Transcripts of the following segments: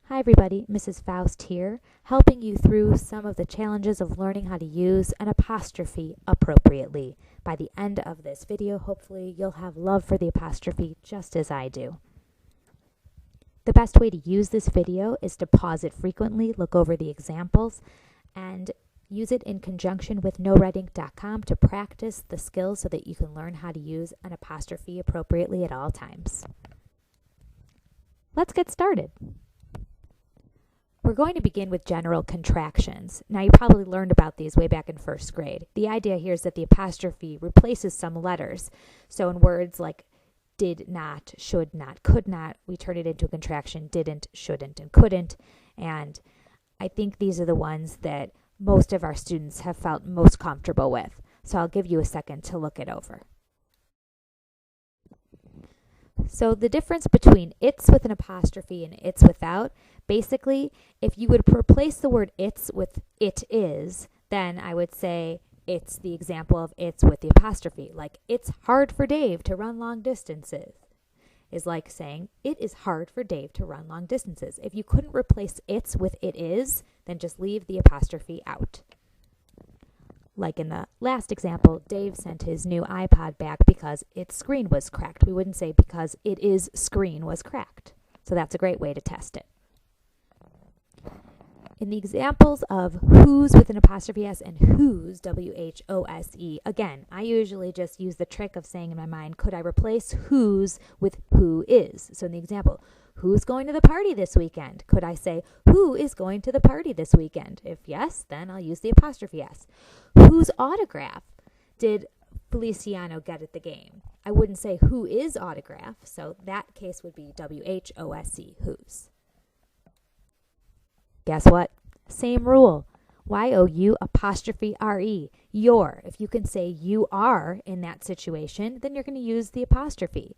Hi everybody, Mrs. Faust here, helping you through some of the challenges of learning how to use an apostrophe appropriately. By the end of this video, hopefully you'll have love for the apostrophe just as I do. The best way to use this video is to pause it frequently, look over the examples, and use it in conjunction with noredink.com to practice the skills so that you can learn how to use an apostrophe appropriately at all times. Let's get started. We're going to begin with general contractions. Now, you probably learned about these way back in first grade. The idea here is that the apostrophe replaces some letters. So in words like did not, should not, could not, we turn it into a contraction, didn't, shouldn't, and couldn't. And I think these are the ones that most of our students have felt most comfortable with. So I'll give you a second to look it over. So the difference between it's with an apostrophe and it's without, basically, if you would replace the word it's with it is, then I would say it's the example of it's with the apostrophe. Like, it's hard for Dave to run long distances is like saying it is hard for Dave to run long distances. If you couldn't replace it's with it is, then just leave the apostrophe out. Like in the last example, Dave sent his new iPod back because its screen was cracked. We wouldn't say because its screen was cracked. So that's a great way to test it. In the examples of whose with an apostrophe S and whose, W-H-O-S-E, again, I usually just use the trick of saying in my mind, could I replace whose with who is? So in the example, who's going to the party this weekend? Could I say, who is going to the party this weekend? If yes, then I'll use the apostrophe S. Whose autograph did Feliciano get at the game? I wouldn't say who is autograph, so that case would be W-H-O-S-E, whose. Guess what? Same rule. Y-O-U apostrophe R-E, your. If you can say you are in that situation, then you're going to use the apostrophe.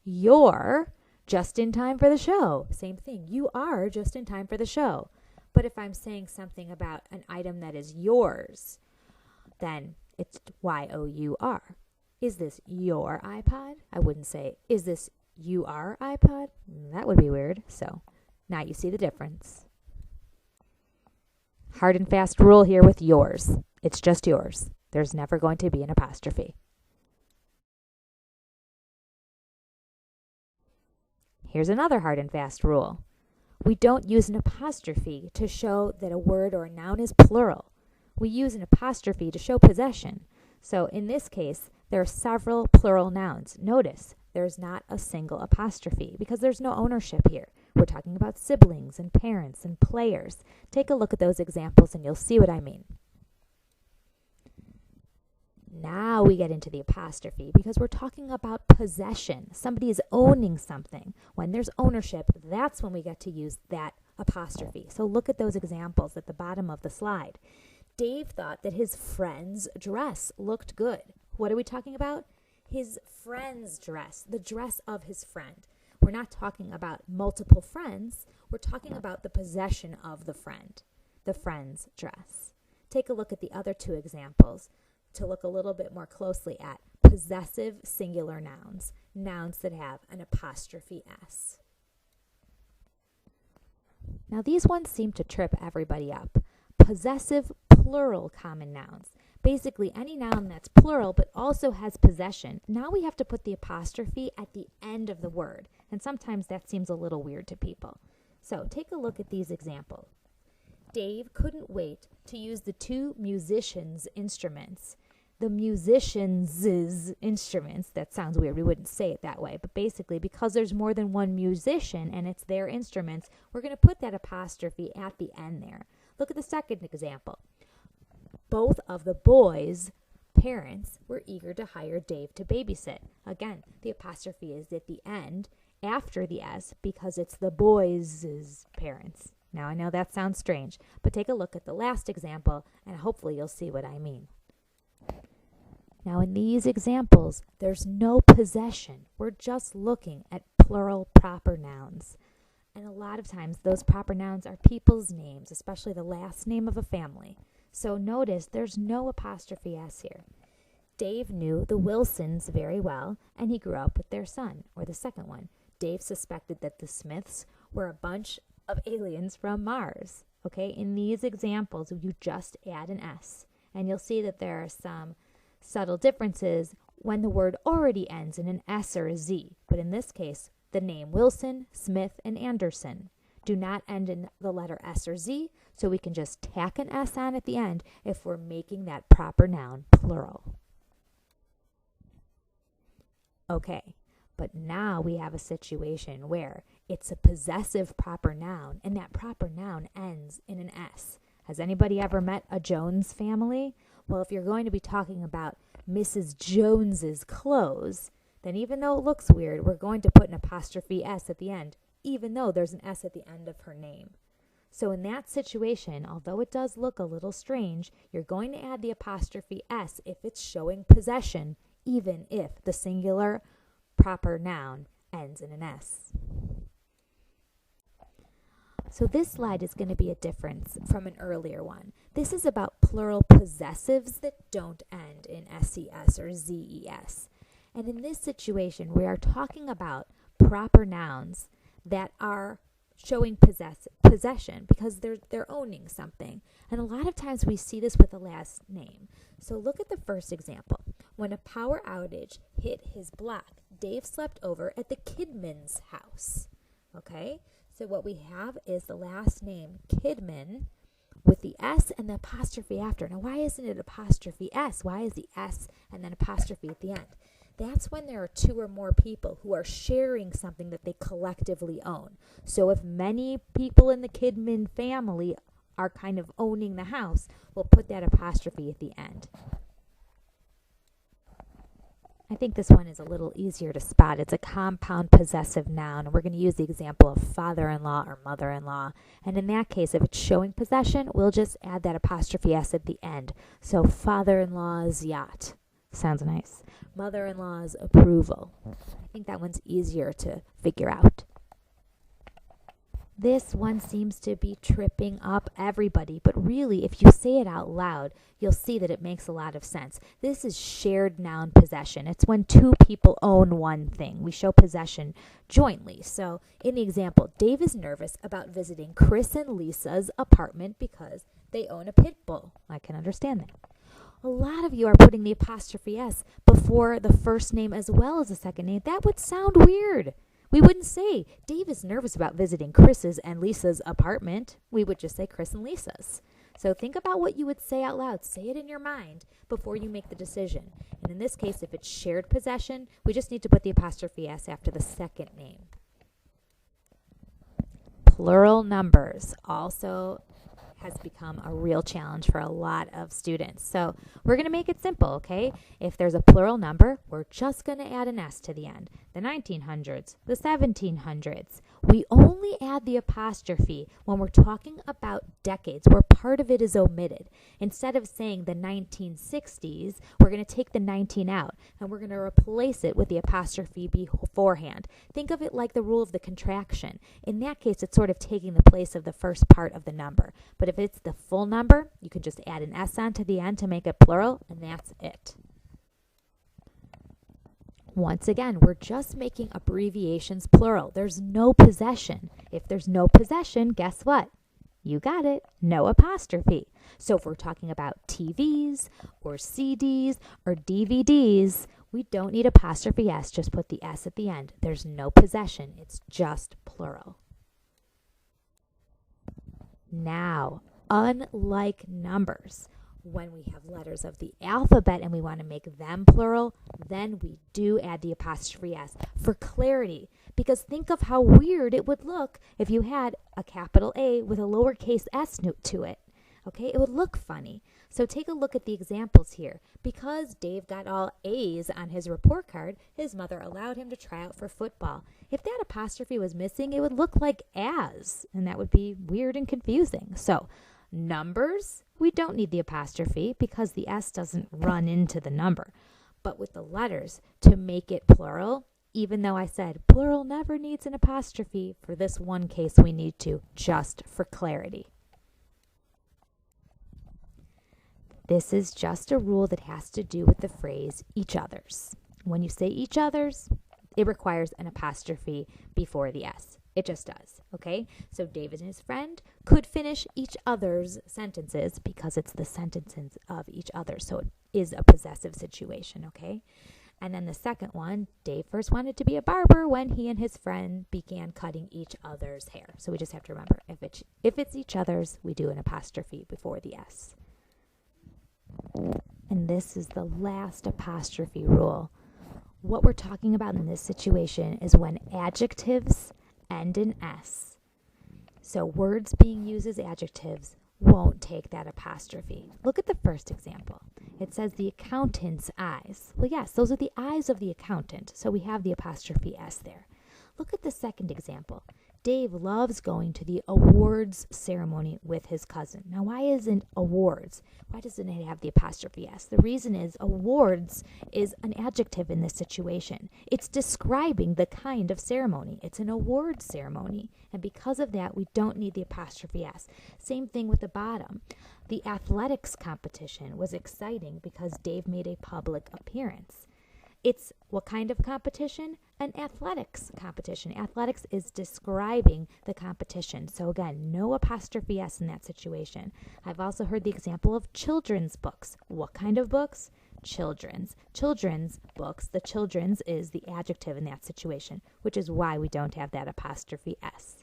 You're just in time for the show. Same thing. You are just in time for the show. But if I'm saying something about an item that is yours, then it's Y-O-U-R. Is this your iPod? I wouldn't say, is this your iPod? That would be weird. So now you see the difference. Hard and fast rule here with yours. It's just yours. There's never going to be an apostrophe. Here's another hard and fast rule. We don't use an apostrophe to show that a word or a noun is plural. We use an apostrophe to show possession. So in this case, there are several plural nouns. Notice there's not a single apostrophe because there's no ownership here. We're talking about siblings and parents and players. Take a look at those examples and you'll see what I mean. Now we get into the apostrophe because we're talking about possession. Somebody is owning something. When there's ownership, that's when we get to use that apostrophe. So look at those examples at the bottom of the slide. Dave thought that his friend's dress looked good. What are we talking about? His friend's dress, the dress of his friend. We're not talking about multiple friends. We're talking about the possession of the friend's dress. Take a look at the other two examples to look a little bit more closely at possessive singular nouns, nouns that have an apostrophe S. Now these ones seem to trip everybody up. Possessive plural common nouns. Basically any noun that's plural but also has possession. Now we have to put the apostrophe at the end of the word. And sometimes that seems a little weird to people. So take a look at these examples. Dave couldn't wait to use the two musicians' instruments. The musicians' instruments, that sounds weird, we wouldn't say it that way, but basically because there's more than one musician and it's their instruments, we're going to put that apostrophe at the end there. Look at the second example. Both of the boys' parents were eager to hire Dave to babysit. Again, the apostrophe is at the end after the S because it's the boys' parents. Now I know that sounds strange, but take a look at the last example and hopefully you'll see what I mean. Now in these examples, there's no possession. We're just looking at plural proper nouns. And a lot of times those proper nouns are people's names, especially the last name of a family. So notice there's no apostrophe S here. Dave knew the Wilsons very well, and he grew up with their son. Or the second one, Dave suspected that the Smiths were a bunch of aliens from Mars. Okay, in these examples, you just add an S. And you'll see that there are some subtle differences when the word already ends in an S or a Z. But in this case, the name Wilson, Smith, and Anderson do not end in the letter S or Z, so we can just tack an S on at the end if we're making that proper noun plural. Okay, but now we have a situation where it's a possessive proper noun, and that proper noun ends in an S. Has anybody ever met a Jones family? Well, if you're going to be talking about Mrs. Jones's clothes, then even though it looks weird, we're going to put an apostrophe S at the end, even though there's an S at the end of her name. So in that situation, although it does look a little strange, you're going to add the apostrophe S if it's showing possession, even if the singular proper noun ends in an S. So this slide is going to be a difference from an earlier one. This is about plural possessives that don't end in SES or ZES. And in this situation, we are talking about proper nouns that are showing possession because they're owning something. And a lot of times we see this with the last name. So look at the first example. When a power outage hit his block, Dave slept over at the Kidman's house. Okay? So what we have is the last name Kidman with the S and the apostrophe after. Now, why isn't it apostrophe S? Why is the S and then apostrophe at the end? That's when there are two or more people who are sharing something that they collectively own. So if many people in the Kidman family are kind of owning the house, we'll put that apostrophe at the end. I think this one is a little easier to spot. It's a compound possessive noun, and we're going to use the example of father-in-law or mother-in-law. And in that case, if it's showing possession, we'll just add that apostrophe S at the end. So father-in-law's yacht. Sounds nice. Mother-in-law's approval. I think that one's easier to figure out. This one seems to be tripping up everybody, but really, if you say it out loud, you'll see that it makes a lot of sense. This is shared noun possession. It's when two people own one thing. We show possession jointly. So in the example, Dave is nervous about visiting Chris and Lisa's apartment because they own a pit bull. I can understand that. A lot of you are putting the apostrophe S before the first name as well as the second name. That would sound weird. We wouldn't say, Dave is nervous about visiting Chris's and Lisa's apartment. We would just say Chris and Lisa's. So think about what you would say out loud. Say it in your mind before you make the decision. And in this case, if it's shared possession, we just need to put the apostrophe S after the second name. Plural numbers also has become a real challenge for a lot of students. So we're going to make it simple, okay? If there's a plural number, we're just going to add an S to the end. The 1900s, the 1700s. We only add the apostrophe when we're talking about decades where part of it is omitted. Instead of saying the 1960s, we're going to take the 19 out and we're going to replace it with the apostrophe beforehand. Think of it like the rule of the contraction. In that case, it's sort of taking the place of the first part of the number. But if it's the full number, you can just add an S on to the end to make it plural, and that's it. Once again, we're just making abbreviations plural. There's no possession. If there's no possession, guess what? You got it. No apostrophe. So if we're talking about TVs or CDs or DVDs, we don't need apostrophe S. Just put the S at the end. There's no possession. It's just plural. Now, unlike numbers, when we have letters of the alphabet and we want to make them plural, then we do add the apostrophe S for clarity. Because think of how weird it would look if you had a capital A with a lowercase s note to it. Okay, it would look funny. So take a look at the examples here. Because Dave got all A's on his report card, his mother allowed him to try out for football. If that apostrophe was missing, it would look like as, and that would be weird and confusing. So numbers, we don't need the apostrophe because the S doesn't run into the number. But with the letters, to make it plural, even though I said plural never needs an apostrophe, for this one case we need to, just for clarity. This is just a rule that has to do with the phrase each other's. When you say each other's, it requires an apostrophe before the S. It just does, okay? So David and his friend could finish each other's sentences because it's the sentences of each other. So it is a possessive situation, okay? And then the second one, Dave first wanted to be a barber when he and his friend began cutting each other's hair. So we just have to remember, if it's each other's, we do an apostrophe before the S. And this is the last apostrophe rule. What we're talking about in this situation is when adjectives end in S. So words being used as adjectives won't take that apostrophe. Look at the first example. It says the accountant's eyes. Well, yes, those are the eyes of the accountant. So we have the apostrophe S there. Look at the second example. Dave loves going to the awards ceremony with his cousin. Now, why isn't awards? Why doesn't it have the apostrophe S? The reason is awards is an adjective in this situation. It's describing the kind of ceremony. It's an awards ceremony. And because of that, we don't need the apostrophe S. Same thing with the bottom. The athletics competition was exciting because Dave made a public appearance. It's what kind of competition? An athletics competition. Athletics is describing the competition. So again, no apostrophe S in that situation. I've also heard the example of children's books. What kind of books? Children's. Children's books. The children's is the adjective in that situation, which is why we don't have that apostrophe S.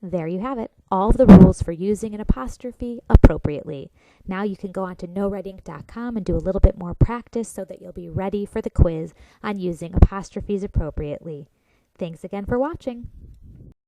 There you have it, all of the rules for using an apostrophe appropriately. Now you can go on to knowreading.com and do a little bit more practice so that you'll be ready for the quiz on using apostrophes appropriately. Thanks again for watching.